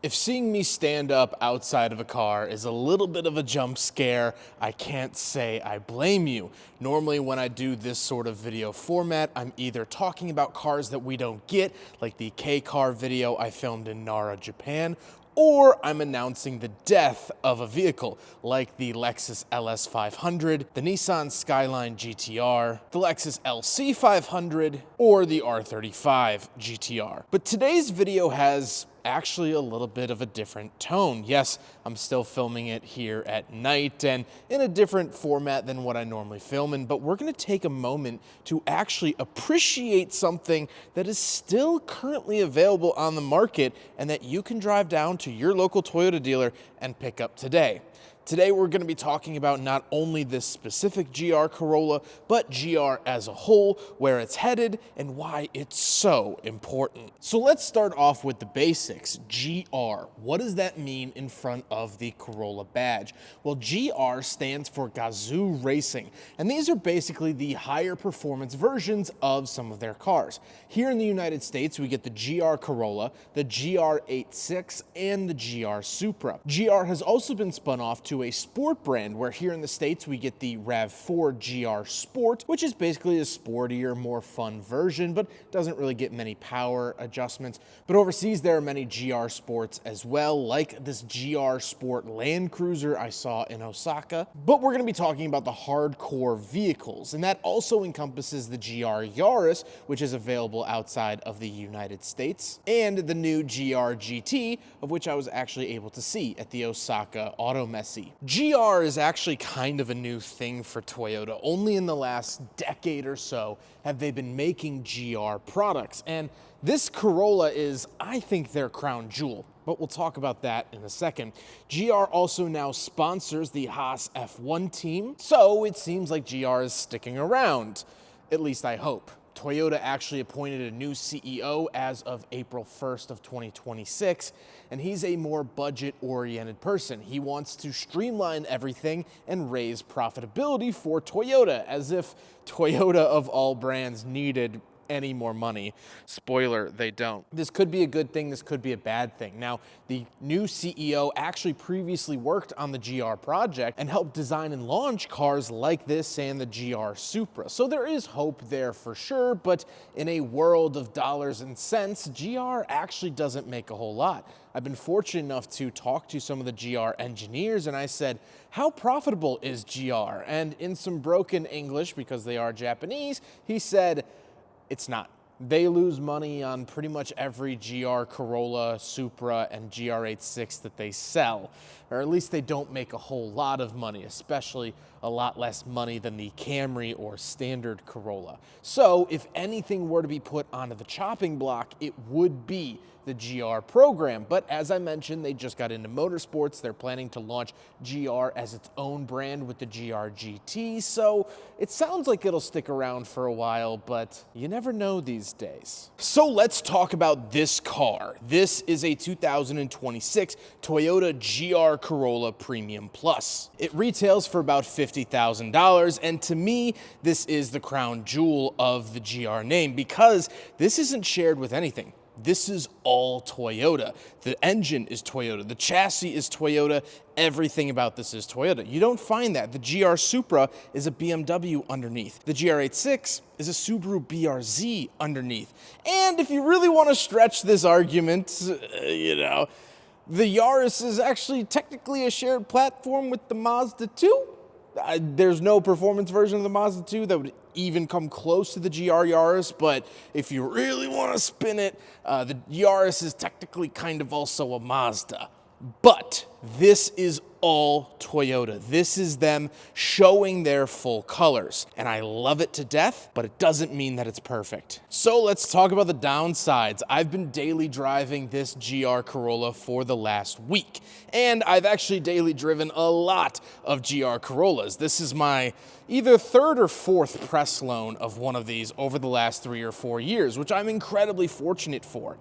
If seeing me stand up outside of a car is a little bit of a jump scare, I can't say I blame you. Normally when I do this sort of video format, I'm either talking about cars that we don't get, like the K-car video I filmed in Nara, Japan, or I'm announcing the death of a vehicle, like the Lexus LS500, the Nissan Skyline GTR, the Lexus LC500, or the R35 GTR. But today's video has actually a little bit of a different tone. Yes, I'm still filming it here at night and in a different format than what I normally film in, but we're gonna take a moment to actually appreciate something that is still currently available on the market and that you can drive down to your local Toyota dealer and pick up today. Today we're going to be talking about not only this specific GR Corolla, but GR as a whole, where it's headed, and why it's so important. So let's start off with the basics. GR, what does that mean in front of the Corolla badge? Well, GR stands for Gazoo Racing, and these are basically the higher performance versions of some of their cars. Here in the United States, we get the GR Corolla, the GR86, and the GR Supra. GR has also been spun off to a sport brand, where here in the States we get the RAV4 GR Sport, which is basically a sportier, more fun version, but doesn't really get many power adjustments. But overseas there are many GR Sports as well, like this GR Sport Land Cruiser I saw in Osaka. But we're going to be talking about the hardcore vehicles, and that also encompasses the GR Yaris, which is available outside of the United States, and the new GR GT, of which I was actually able to see at the Osaka Auto Messe. GR is actually kind of a new thing for Toyota. Only in the last decade or so have they been making GR products, and this Corolla is, I think, their crown jewel. But we'll talk about that in a second. GR also now sponsors the Haas F1 team, so it seems like GR is sticking around. At least I hope. Toyota actually appointed a new CEO as of April 1st of 2026, and he's a more budget-oriented person. He wants to streamline everything and raise profitability for Toyota, as if Toyota of all brands needed any more money. Spoiler, they don't. This could be a good thing, this could be a bad thing. Now, the new CEO actually previously worked on the GR project and helped design and launch cars like this and the GR Supra. So there is hope there for sure, but in a world of dollars and cents, GR actually doesn't make a whole lot. I've been fortunate enough to talk to some of the GR engineers, and I said, how profitable is GR? And in some broken English, because they are Japanese, he said, it's not. They lose money on pretty much every GR Corolla, Supra, and GR86 that they sell. Or at least they don't make a whole lot of money, especially a lot less money than the Camry or standard Corolla. So if anything were to be put onto the chopping block, it would be the GR program. But as I mentioned, they just got into motorsports. They're planning to launch GR as its own brand with the GR GT. So it sounds like it'll stick around for a while, but you never know these days. So let's talk about this car. This is a 2026 Toyota GR Corolla Premium Plus. It retails for about $50,000, and to me, this is the crown jewel of the GR name because this isn't shared with anything. This is all Toyota. The engine is Toyota. The chassis is Toyota. Everything about this is Toyota. You don't find that. The GR Supra is a BMW underneath. The GR86 is a Subaru BRZ underneath. And if you really want to stretch this argument, the Yaris is actually technically a shared platform with the Mazda 2. There's no performance version of the Mazda 2 that would even come close to the GR Yaris, but if you really want to spin it, the Yaris is technically kind of also a Mazda. But this is all Toyota. This is them showing their full colors. And I love it to death, but it doesn't mean that it's perfect. So let's talk about the downsides. I've been daily driving this GR Corolla for the last week, and I've actually daily driven a lot of GR Corollas. This is my either third or fourth press loan of one of these over the last 3 or 4 years, which I'm incredibly fortunate for.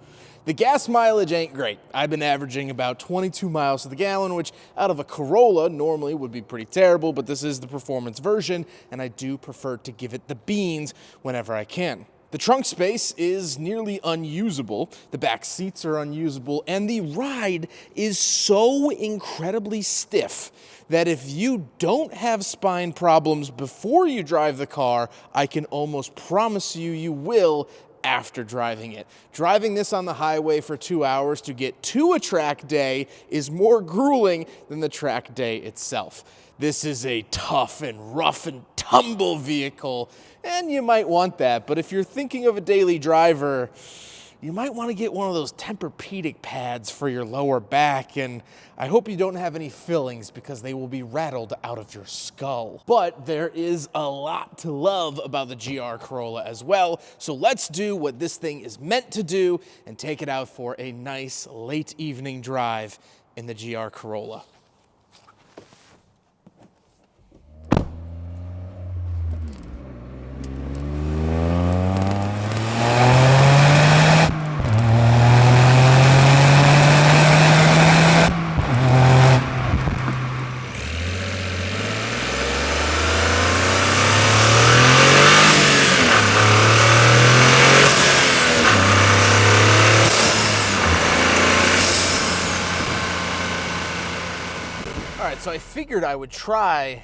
The gas mileage ain't great. I've been averaging about 22 miles to the gallon, which out of a Corolla normally would be pretty terrible, but this is the performance version, and I do prefer to give it the beans whenever I can. The trunk space is nearly unusable, the back seats are unusable, and the ride is so incredibly stiff that if you don't have spine problems before you drive the car, I can almost promise you you will after driving it. Driving this on the highway for 2 hours to get to a track day is more grueling than the track day itself. This is a tough and rough and tumble vehicle, and you might want that, but if you're thinking of a daily driver, you might want to get one of those Tempur-Pedic pads for your lower back, and I hope you don't have any fillings because they will be rattled out of your skull. But there is a lot to love about the GR Corolla as well, so let's do what this thing is meant to do and take it out for a nice late evening drive in the GR Corolla. So I figured I would try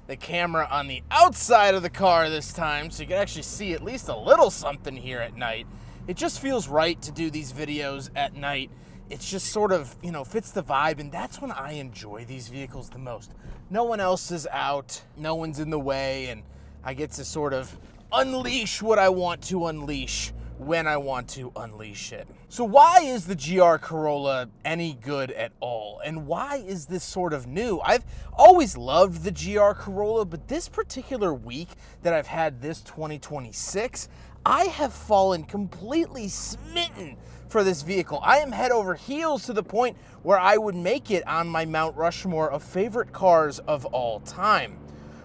the camera on the outside of the car this time so you can actually see at least a little something here at night. It just feels right to do these videos at night. It's just sort of, fits the vibe, and that's when I enjoy these vehicles the most. No one else is out, no one's in the way, and I get to sort of unleash what I want to unleash when I want to unleash it. So why is the GR Corolla any good at all? And why is this sort of new? I've always loved the GR Corolla, but this particular week that I've had this 2026, I have fallen completely smitten for this vehicle. I am head over heels to the point where I would make it on my Mount Rushmore of favorite cars of all time.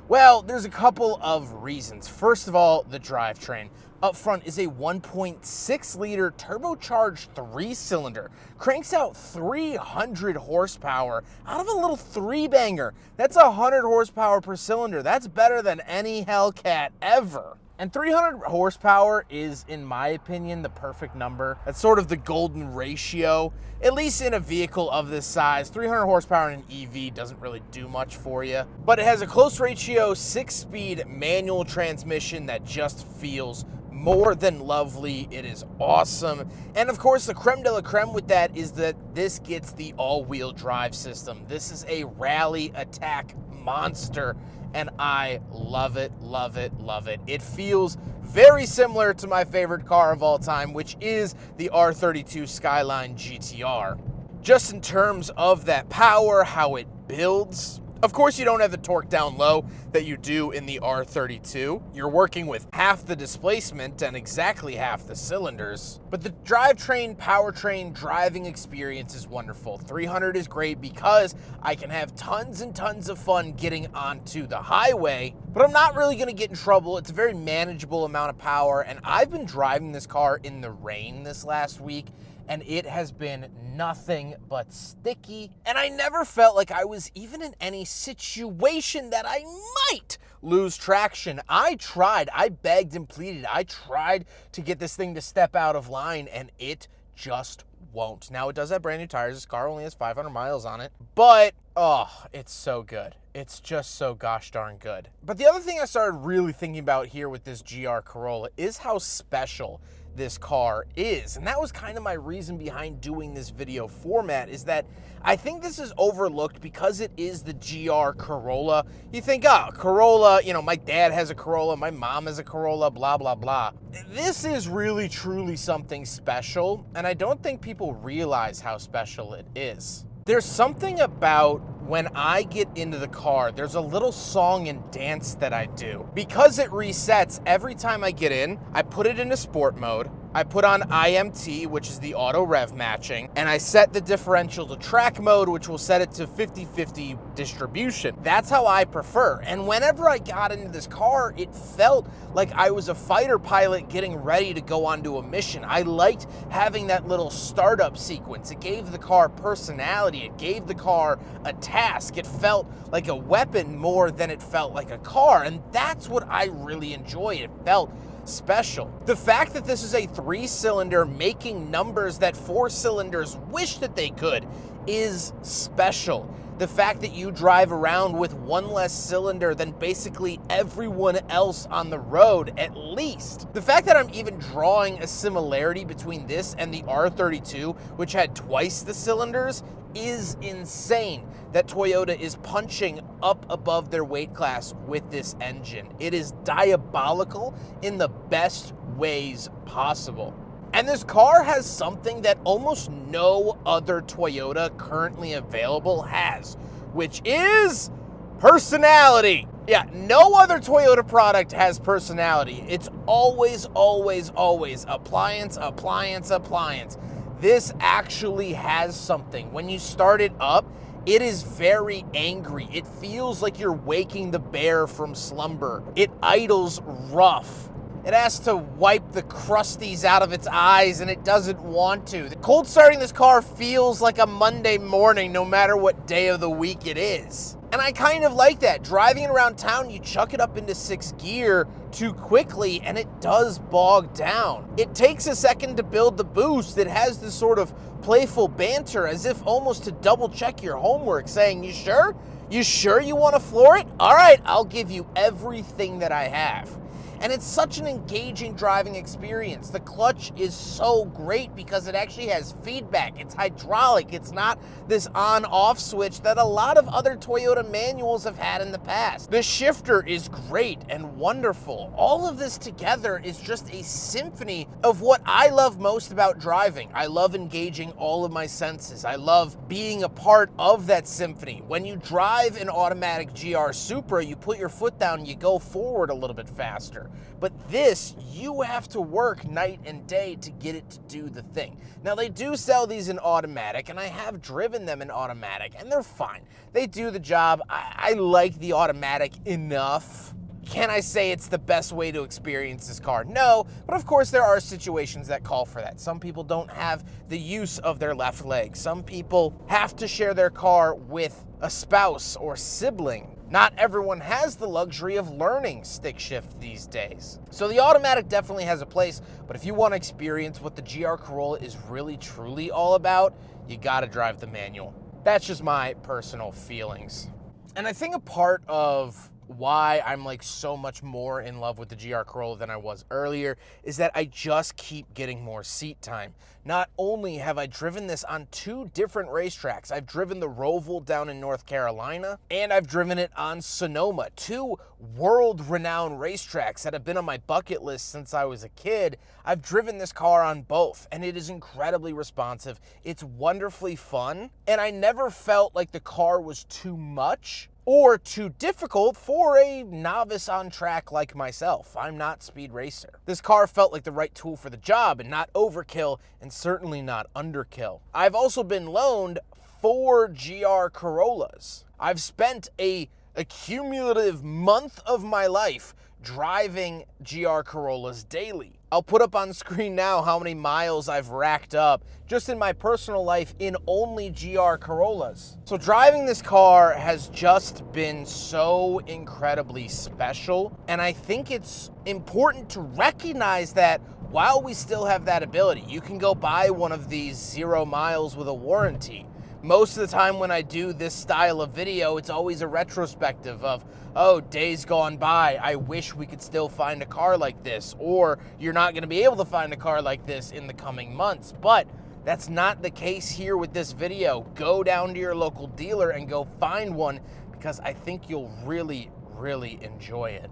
Well, there's a couple of reasons. First of all, the drivetrain. Up front is a 1.6 liter turbocharged 3-cylinder. Cranks out 300 horsepower out of a little 3-banger. That's 100 horsepower per cylinder. That's better than any Hellcat ever. And 300 horsepower is, in my opinion, the perfect number. That's sort of the golden ratio, at least in a vehicle of this size. 300 horsepower in an EV doesn't really do much for you. But it has a close ratio 6-speed manual transmission that just feels more than lovely. It is awesome. And of course, the creme de la creme with that is that this gets the all-wheel drive system. This is a rally attack monster, and I love it, love it, love it. It feels very similar to my favorite car of all time, which is the R32 Skyline GTR. Just in terms of that power, how it builds. Of course, you don't have the torque down low that you do in the R32. You're working with half the displacement and exactly half the cylinders. But the drivetrain, powertrain, driving experience is wonderful. 300 is great because I can have tons and tons of fun getting onto the highway, but I'm not really gonna get in trouble. It's a very manageable amount of power, and I've been driving this car in the rain this last week, and it has been nothing but sticky. And I never felt like I was even in any situation that I might lose traction. I tried, I begged and pleaded. I tried to get this thing to step out of line, and it just won't. Now, it does have brand new tires. This car only has 500 miles on it, but oh, it's so good. It's just so gosh darn good. But the other thing I started really thinking about here with this GR Corolla is how special this car is. And that was kind of my reason behind doing this video format, is that I think this is overlooked because it is the GR Corolla. You think, oh, Corolla, my dad has a Corolla, my mom has a Corolla, blah, blah, blah. This is really, truly something special, and I don't think people realize how special it is. There's something about when I get into the car, there's a little song and dance that I do. Because it resets every time I get in, I put it into sport mode, I put on IMT, which is the auto rev matching, and I set the differential to track mode, which will set it to 50-50 distribution. That's how I prefer. And whenever I got into this car, it felt like I was a fighter pilot getting ready to go onto a mission. I liked having that little startup sequence. It gave the car personality. It gave the car a task. It felt like a weapon more than it felt like a car. And that's what I really enjoyed. It felt special. The fact that this is a 3-cylinder making numbers that 4 cylinders wish that they could is special. The fact that you drive around with one less cylinder than basically everyone else on the road, at least. The fact that I'm even drawing a similarity between this and the R32, which had twice the cylinders, is insane. That Toyota is punching up above their weight class with this engine. It is diabolical in the best ways possible. And this car has something that almost no other Toyota currently available has, which is personality. Yeah, no other Toyota product has personality. It's always, always, always appliance, appliance, appliance. This actually has something. When you start it up, it is very angry. It feels like you're waking the bear from slumber. It idles rough. It has to wipe the crusties out of its eyes, and it doesn't want to. The cold starting this car feels like a Monday morning, no matter what day of the week it is. And I kind of like that. Driving it around town, you chuck it up into 6th gear too quickly, and it does bog down. It takes a second to build the boost. It has this sort of playful banter, as if almost to double check your homework, saying, "You sure? You sure you want to floor it? All right, I'll give you everything that I have." And it's such an engaging driving experience. The clutch is so great because it actually has feedback. It's hydraulic. It's not this on-off switch that a lot of other Toyota manuals have had in the past. The shifter is great and wonderful. All of this together is just a symphony of what I love most about driving. I love engaging all of my senses. I love being a part of that symphony. When you drive an automatic GR Supra, you put your foot down, you go forward a little bit faster. But this, you have to work night and day to get it to do the thing. Now, they do sell these in automatic, and I have driven them in automatic, and they're fine. They do the job. I like the automatic enough. Can I say it's the best way to experience this car? No, but of course there are situations that call for that. Some people don't have the use of their left leg. Some people have to share their car with a spouse or sibling. Not everyone has the luxury of learning stick shift these days. So the automatic definitely has a place, but if you want to experience what the GR Corolla is really truly all about, you gotta drive the manual. That's just my personal feelings. And I think a part of why I'm like so much more in love with the GR Corolla than I was earlier is that I just keep getting more seat time. Not only have I driven this on 2 different racetracks, I've driven the Roval down in North Carolina, and I've driven it on Sonoma, 2 world-renowned racetracks that have been on my bucket list since I was a kid. I've driven this car on both, and it is incredibly responsive. It's wonderfully fun, and I never felt like the car was too much or too difficult for a novice on track like myself. I'm not Speed Racer. This car felt like the right tool for the job and not overkill and certainly not underkill. I've also been loaned 4 GR Corollas. I've spent a cumulative month of my life driving GR Corollas daily. I'll put up on screen now how many miles I've racked up just in my personal life in only GR Corollas. So driving this car has just been so incredibly special, and I think it's important to recognize that while we still have that ability, you can go buy one of these 0 miles with a warranty. Most of the time when I do this style of video, it's always a retrospective of, oh, days gone by, I wish we could still find a car like this, or you're not going to be able to find a car like this in the coming months. But that's not the case here with this video. Go down to your local dealer and go find one, because I think you'll really, really enjoy it.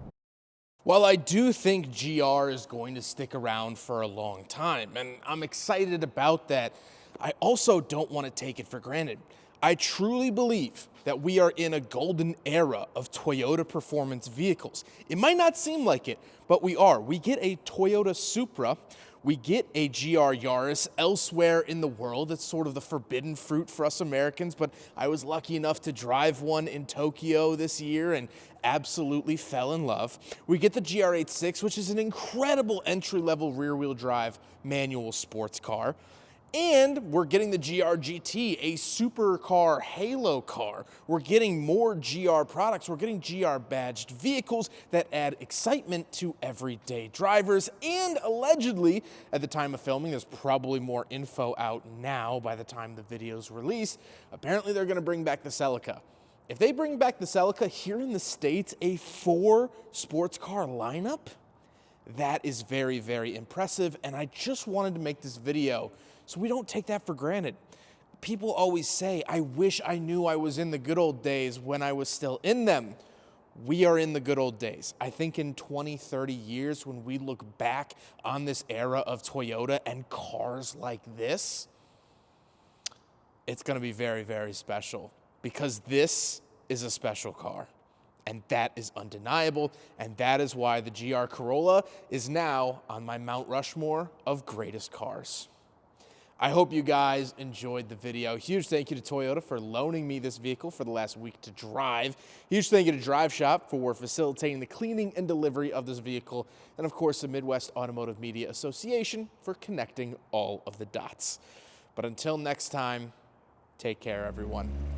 While I do think GR is going to stick around for a long time, and I'm excited about that, I also don't want to take it for granted. I truly believe that we are in a golden era of Toyota performance vehicles. It might not seem like it, but we are. We get a Toyota Supra, we get a GR Yaris. Elsewhere in the world, it's sort of the forbidden fruit for us Americans, but I was lucky enough to drive one in Tokyo this year and absolutely fell in love. We get the GR86, which is an incredible entry-level rear-wheel drive manual sports car. And we're getting the GR GT, a supercar halo car. We're getting more GR products. We're getting GR badged vehicles that add excitement to everyday drivers. And allegedly, at the time of filming, there's probably more info out now by the time the video's released. Apparently, they're going to bring back the Celica. If they bring back the Celica here in the States, a 4 sports car lineup, that is very, very impressive. And I just wanted to make this video so we don't take that for granted. People always say, I wish I knew I was in the good old days when I was still in them. We are in the good old days. I think in 20, 30 years, when we look back on this era of Toyota and cars like this, it's gonna be very, very special because this is a special car. And that is undeniable, and that is why the GR Corolla is now on my Mount Rushmore of greatest cars. I hope you guys enjoyed the video. Huge thank you to Toyota for loaning me this vehicle for the last week to drive. Huge thank you to Drive Shop for facilitating the cleaning and delivery of this vehicle. And of course, the Midwest Automotive Media Association for connecting all of the dots. But until next time, take care, everyone.